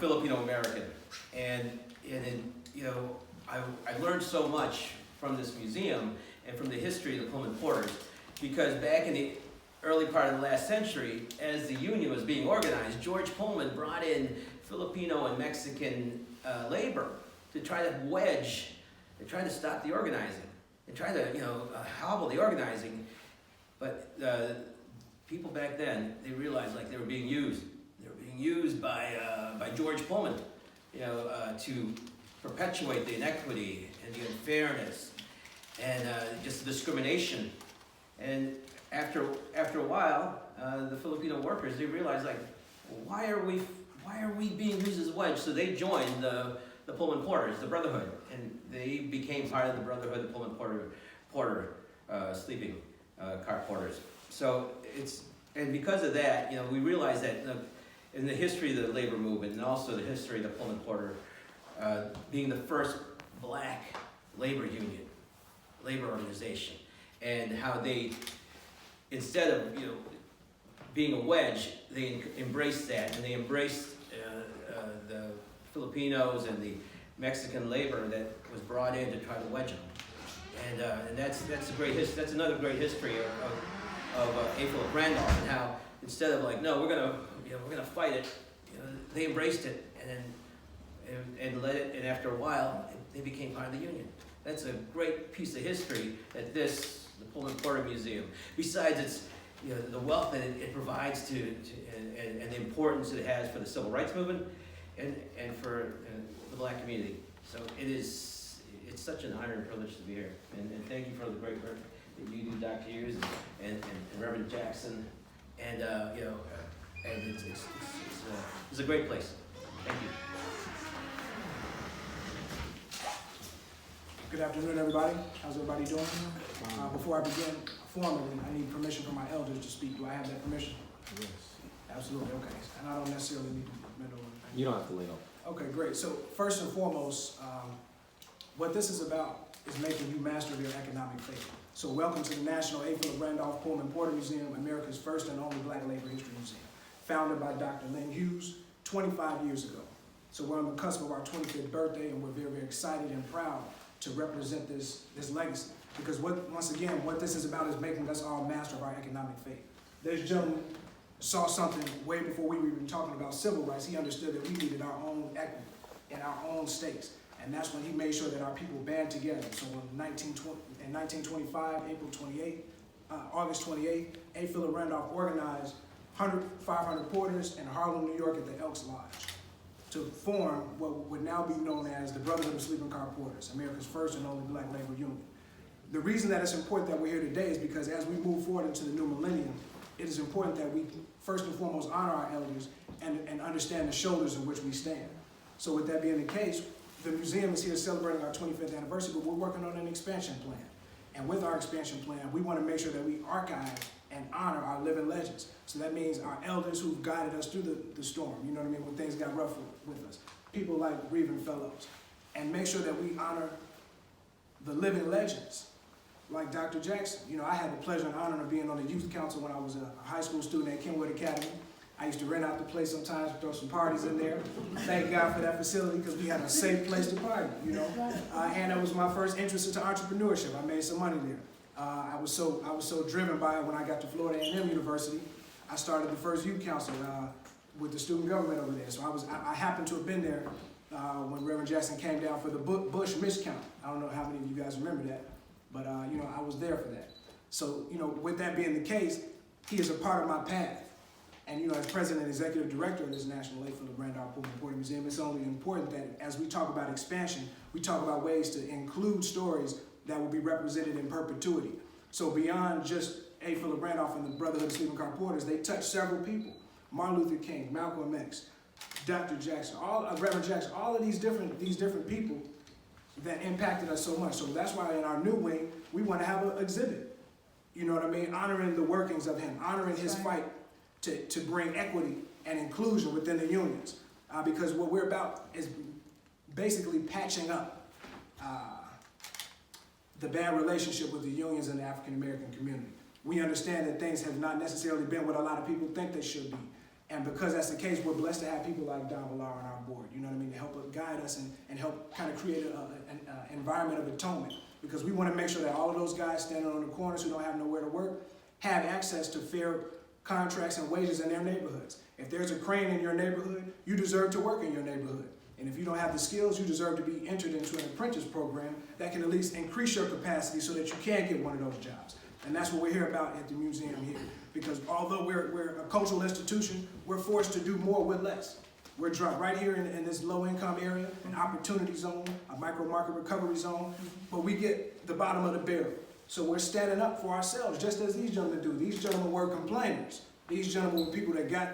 Filipino American, and you know, I learned so much from this museum and from the history of the Pullman Porters, because back in the early part of the last century, as the union was being organized, George Pullman brought in Filipino and Mexican labor to try to wedge, to try to stop the organizing, and try to hobble the organizing. But people back then, they realized like they were being used. They were being used by George Pullman, to perpetuate the inequity and the unfairness and just the discrimination. And after a while, the Filipino workers, they realized like, why are we being used as a wedge? So they joined the Pullman Porters, the Brotherhood, and they became part of the Brotherhood, the Pullman Porter sleeping car porters. So and because of that, we realized that in the history of the labor movement and also the history of the Pullman Porter being the first black labor union, labor organization, and how they, instead of being a wedge, they embraced that, and they embraced the Filipinos and the Mexican labor that was brought in to try to wedge them. And that's a great history. That's another great history of A. Philip Randolph, and how instead of like, no, we're gonna fight it, they embraced it and let it. And after a while, they became part of the union. That's a great piece of history that the Pullman Porter Museum, besides its the wealth that it provides and the importance it has for the civil rights movement and for the black community. So it's such an honor and privilege to be here. And thank you for the great work that you do, Dr. Hughes and Reverend Jackson. And and it's a great place. Thank you. Good afternoon, everybody. How's everybody doing? Before I begin formally, I need permission from my elders to speak. Do I have that permission? Yes. Absolutely, okay. And I don't necessarily need to middle or anything. You don't have to lay up. Okay, great. So first and foremost, what this is about is making you master of your economic fate. So welcome to the National A. Philip Randolph Pullman Porter Museum, America's first and only Black Labor History Museum, founded by Dr. Lynn Hughes 25 years ago. So we're on the cusp of our 25th birthday, and we're very, very excited and proud to represent this legacy. Because once again, what this is about is making us all master of our economic fate. This gentleman saw something way before we were even talking about civil rights. He understood that we needed our own equity in our own states. And that's when he made sure that our people band together. So in 1925, August 28, A. Philip Randolph organized 500 porters in Harlem, New York at the Elks Lodge to form what would now be known as the Brotherhood of Sleeping Car Porters, America's first and only black labor union. The reason that it's important that we're here today is because as we move forward into the new millennium, it is important that we first and foremost honor our elders and understand the shoulders in which we stand. So with that being the case, the museum is here celebrating our 25th anniversary, but we're working on an expansion plan. And with our expansion plan, we want to make sure that we archive and honor our living legends. So that means our elders who've guided us through the storm, when things got rough with us. People like Reverend Fellows. And make sure that we honor the living legends, like Dr. Jackson. I had the pleasure and honor of being on the youth council when I was a high school student at Kenwood Academy. I used to rent out the place sometimes, throw some parties in there. Thank God for that facility because we had a safe place to party, And that was my first interest into entrepreneurship. I made some money there. I was so driven by it when I got to Florida A&M University. I started the first youth council with the student government over there. So I happened to have been there when Reverend Jackson came down for the Bush miscount. I don't know how many of you guys remember that, but I was there for that. So with that being the case, he is a part of my path. And as president and executive director of this National A. Philip Randolph Pullman Porter Museum, it's only important that as we talk about expansion, we talk about ways to include stories that will be represented in perpetuity. So beyond just A. Philip Randolph and the Brotherhood of Sleeping Car Porters, they touched several people. Martin Luther King, Malcolm X, Dr. Jackson, Reverend Jackson, all of these different people that impacted us so much. So that's why in our new wing, we want to have an exhibit, honoring the workings of him, honoring his fight to bring equity and inclusion within the unions. Because what we're about is basically patching up the bad relationship with the unions and the African American community. We understand that things have not necessarily been what a lot of people think they should be. And because that's the case, we're blessed to have people like Don Villar on our board, you know what I mean, to help guide us and help kind of create an environment of atonement. Because we want to make sure that all of those guys standing on the corners who don't have nowhere to work have access to fair contracts and wages in their neighborhoods. If there's a crane in your neighborhood, you deserve to work in your neighborhood. And if you don't have the skills, you deserve to be entered into an apprentice program that can at least increase your capacity so that you can get one of those jobs. And that's what we're here about at the museum here. Because although we're a cultural institution, we're forced to do more with less. We're dropped right here in this low-income area, an opportunity zone, a micro-market recovery zone, but we get the bottom of the barrel. So we're standing up for ourselves, just as these gentlemen do. These gentlemen were complainers. These gentlemen were people that got